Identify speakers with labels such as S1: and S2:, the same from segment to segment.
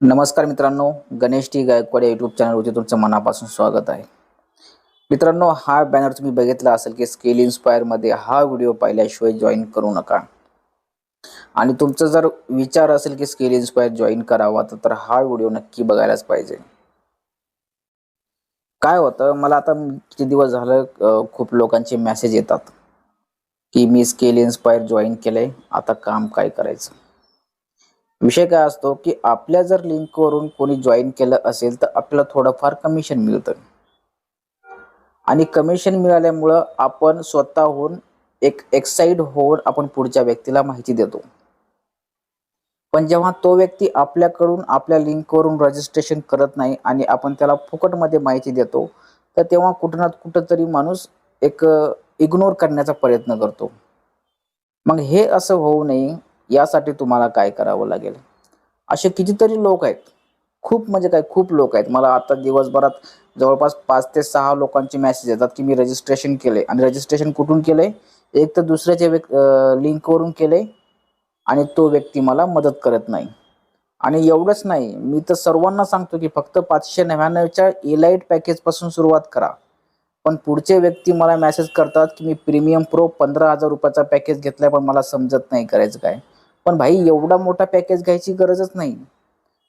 S1: नमस्कार मित्रांनो, Ganesh T Gaikwad YouTube चॅनलवरती तुमचं मनापासून स्वागत आहे. मित्रांनो, हा बॅनर तुम्ही बघितला असेल की स्किल इन्स्पायरमध्ये हा व्हिडिओ पाहिल्याशिवाय जॉईन करू नका. आणि तुमचा जर विचार असेल की स्किल इन्स्पायर जॉईन करावा तर हा व्हिडिओ नक्की बघायलाच पाहिजे. काय होतं, मला आता किती दिवस झालं खूप लोकांचे मेसेज येतात की मी स्किल इन्स्पायर जॉईन केलंय, आता काम काय करायचं. विषय काय असतो की आपल्या जर लिंकवरून कोणी जॉईन केलं असेल तर आपल्याला थोडंफार कमिशन मिळतं आणि कमिशन मिळाल्यामुळं आपण स्वतःहून एक एक्साइट होऊन आपण पुढच्या व्यक्तीला माहिती देतो. पण जेव्हा तो व्यक्ती आपल्याकडून आपल्या लिंकवरून रजिस्ट्रेशन करत नाही आणि आपण त्याला फुकटमध्ये माहिती देतो, तर तेव्हा कुठं ना कुठंतरी माणूस एक इग्नोर करण्याचा प्रयत्न करतो. मग हे असं होऊ नये यासाठी तुम्हाला काय करावं लागेल. असे कितीतरी लोक आहेत. खूप म्हणजे काय खूप लोक आहेत. मला आता दिवसभरात जवळपास 5 ते 6 लोकांचे मेसेज येतात, की मी रजिस्ट्रेशन केलंय आणि रजिस्ट्रेशन कुठून केलंय? एक तर दुसऱ्याच्या लिंकवरून केलंय आणि तो व्यक्ती मला मदत करत नाही. आणि एवढंच नाही, मी तर सर्वांना सांगतो, की फक्त 599च्या एलाइट पॅकेजपासून सुरुवात करा. पण पुढचे व्यक्ती मला मेसेज करतात, की मी प्रीमियम प्रो ₹15,000 पॅकेज घेतलाय, पण मला समजत नाही करायचं काय. पण भाई, एवढा मोठा पॅकेज घ्यायची गरजच नाही.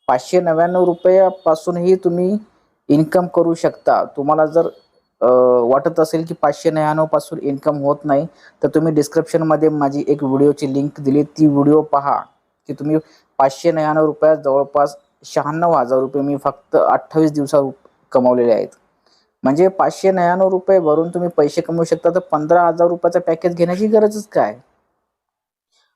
S1: ₹599 पासूनही तुम्ही इन्कम करू शकता. तुम्हाला जर वाटत असेल की 599 पासून इन्कम होत नाही, तर तुम्ही डिस्क्रिप्शनमध्ये माझी एक व्हिडिओची लिंक दिली, ती व्हिडिओ पहा, की तुम्ही ₹599 जवळपास ₹96,000 मी फक्त 28 दिवसात कमावलेले आहेत. म्हणजे ₹599 भरून तुम्ही पैसे कमवू शकता, तर ₹15,000 पॅकेज घेण्याची गरजच काय?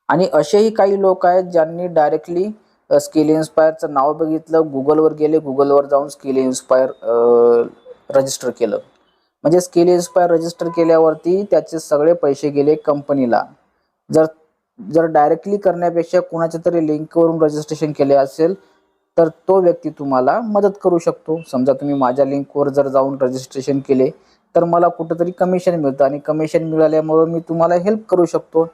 S1: आणि असेही काही लोक आहेत ज्यांनी डायरेक्टली स्किल इन्स्पायरचं नाव बघितलं, Googleवर गेले, Googleवर जाऊन स्किल इन्स्पायर रजिस्टर केलं. म्हणजे स्किल इन्स्पायर रजिस्टर केल्यावरती त्याचे सगळे पैसे गेले कंपनीला. जर जर डायरेक्टली करण्यापेक्षा कोणाच्या तरी लिंकवरून रजिस्ट्रेशन केले असेल, तर तो व्यक्ती तुम्हाला मदत करू शकतो. समजा तुम्ही माझ्या लिंकवर जर जाऊन रजिस्ट्रेशन केले, तर मला कुठेतरी कमिशन मिळतं आणि कमिशन मिळाल्यामुळं मी तुम्हाला हेल्प करू शकतो.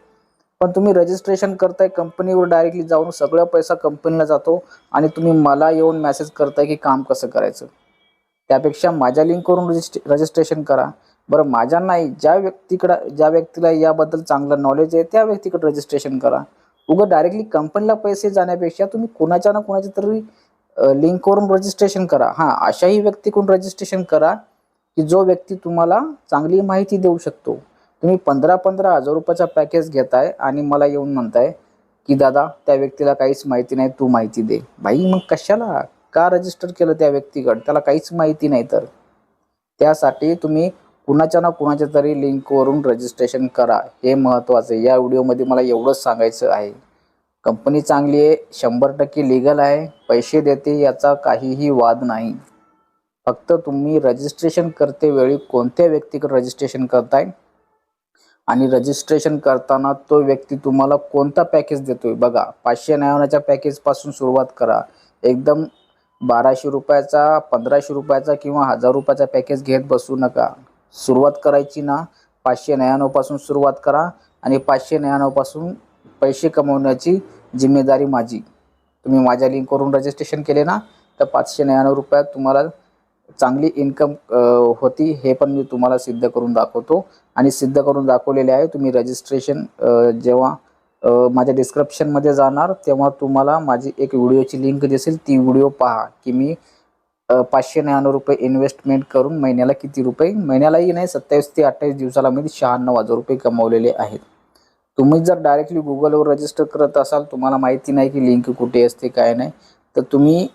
S1: पण तुम्ही रजिस्ट्रेशन करताय कंपनीवर डायरेक्टली जाऊन, सगळा पैसा कंपनीला जातो आणि तुम्ही मला येऊन मेसेज करताय की काम कसं करायचं. त्यापेक्षा माझ्या लिंकवरून रजिस्ट्रेशन करा. बरं, माझ्या नाही, ज्या व्यक्तीला याबद्दल चांगलं नॉलेज आहे त्या व्यक्तीकडे रजिस्ट्रेशन करा. उगाच डायरेक्टली कंपनीला पैसे जाण्यापेक्षा तुम्ही कोणाच्या ना कोणाच्या तरी लिंकवरून रजिस्ट्रेशन करा. हां, अशाही व्यक्तीकडून रजिस्ट्रेशन करा की जो व्यक्ती तुम्हाला चांगली माहिती देऊ शकतो. तुम्ही 15-15 हजार रुपयाचा पॅकेज घेताय आणि मला येऊन म्हणताय की दादा, त्या व्यक्तीला काहीच माहिती नाही, तू माहिती दे. भाई, मग कशाला का रजिस्टर केलं त्या व्यक्तीकडे? त्याला काहीच माहिती नाही. तर त्यासाठी तुम्ही कुणाच्या ना कुणाच्या तरी लिंकवरून रजिस्ट्रेशन करा. हे महत्त्वाचं आहे. या व्हिडिओमध्ये मला एवढंच सांगायचं आहे. कंपनी चांगली आहे, 100% लीगल आहे, पैसे देते, याचा काहीही वाद नाही. फक्त तुम्ही रजिस्ट्रेशन करते वेळी कोणत्या व्यक्तीकडे रजिस्ट्रेशन करताय आणि रजिस्ट्रेशन करताना तो व्यक्ती तुम्हाला कोणता पॅकेज देतोय बघा. 599च्या पॅकेजपासून सुरुवात करा. एकदम ₹1200, ₹1500 किंवा ₹1000 पॅकेज घेत बसू नका. सुरुवात करायची ना, 599 पासून सुरुवात करा आणि 599 पासून पैसे कमवण्याची जिम्मेदारी माझी. तुम्ही माझ्या लिंकवरून रजिस्ट्रेशन केले ना, तर ₹599 तुम्हाला चांगली इन्कम होती. हे पण मी तुम्हाला सिद्ध करून दाखवतो आणि सिद्ध करून दाखवलेले आहे. तुम्ही रजिस्ट्रेशन जेव्हा माझ्या डिस्क्रिप्शनमध्ये जाणार, तेव्हा तुम्हाला माझी एक व्हिडिओची लिंक दिसेल. ती व्हिडिओ पहा की मी ₹599 इन्व्हेस्टमेंट करून महिन्याला किती रुपये, महिन्यालाही नाही, 27 ते 28 दिवसाला मी ₹96,000 कमवलेले आहेत. तुम्ही जर डायरेक्टली Googleवर रजिस्टर करत असाल, तुम्हाला माहिती नाही की लिंक कुठे असते काय नाही, तर तुम्ही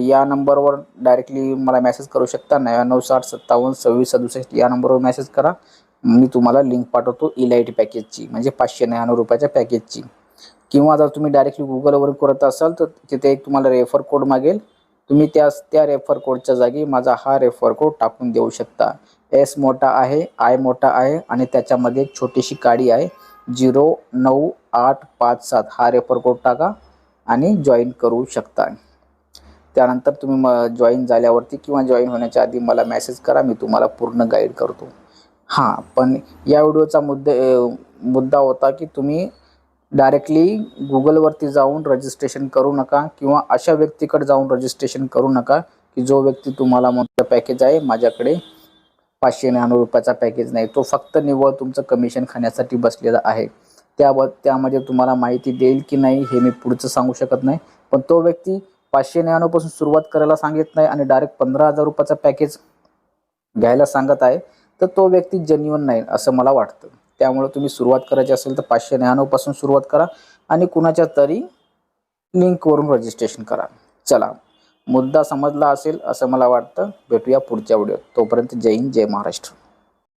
S1: या नंबरवर डायरेक्टली मला मेसेज करू शकता. 9960572667 या नंबरवर मेसेज करा. मी तुम्हाला लिंक पाठवतो इलाइट पॅकेजची, म्हणजे ₹599 पॅकेजची. किंवा जर तुम्ही डायरेक्टली Googleवर करत असाल, तर तिथे एक तुम्हाला रेफर कोड मागेल. तुम्ही त्या रेफर कोडच्या जागी माझा हा रेफर कोड टाकून देऊ शकता. एस मोठा आहे, आय मोठा आहे आणि त्याच्यामध्ये एक छोटीशी काडी आहे, 09857 हा रेफर कोड टाका आणि जॉईन करू शकता. त्यानंतर तुम्ही जॉईन झाल्यावरती किंवा जॉईन होण्याच्या आधी मला मेसेज करा, मी तुम्हाला पूर्ण गाईड करतो. हां, पण या व्हिडिओचा मुद्दा होता की तुम्ही डायरेक्टली गुगलवरती जाऊन रजिस्ट्रेशन करू नका किंवा अशा व्यक्तीकडे जाऊन रजिस्ट्रेशन करू नका की जो व्यक्ती तुम्हाला म्हणतो पॅकेज आहे माझ्याकडे 599 पॅकेज नाही, तो फक्त निव्वळ तुमचं कमिशन खाण्यासाठी बसलेला आहे. त्यामध्ये तुम्हाला माहिती देईल की नाही हे मी पुढचं सांगू शकत नाही, पण तो व्यक्ती 599 पासून सुरुवात करायला सांगत नाही आणि डायरेक्ट 15,000 पॅकेज घ्यायला सांगत आहे, तर तो व्यक्ती जेन्युइन नाही असं मला वाटतं. त्यामुळे तुम्ही सुरुवात करायची असेल तर 599 पासून सुरुवात करा आणि कुणाच्या तरी लिंकवरून रजिस्ट्रेशन करा. चला, मुद्दा समजला असेल असं मला वाटतं. भेटूया पुढच्या व्हिडिओत. तोपर्यंत जय हिंद, जय महाराष्ट्र.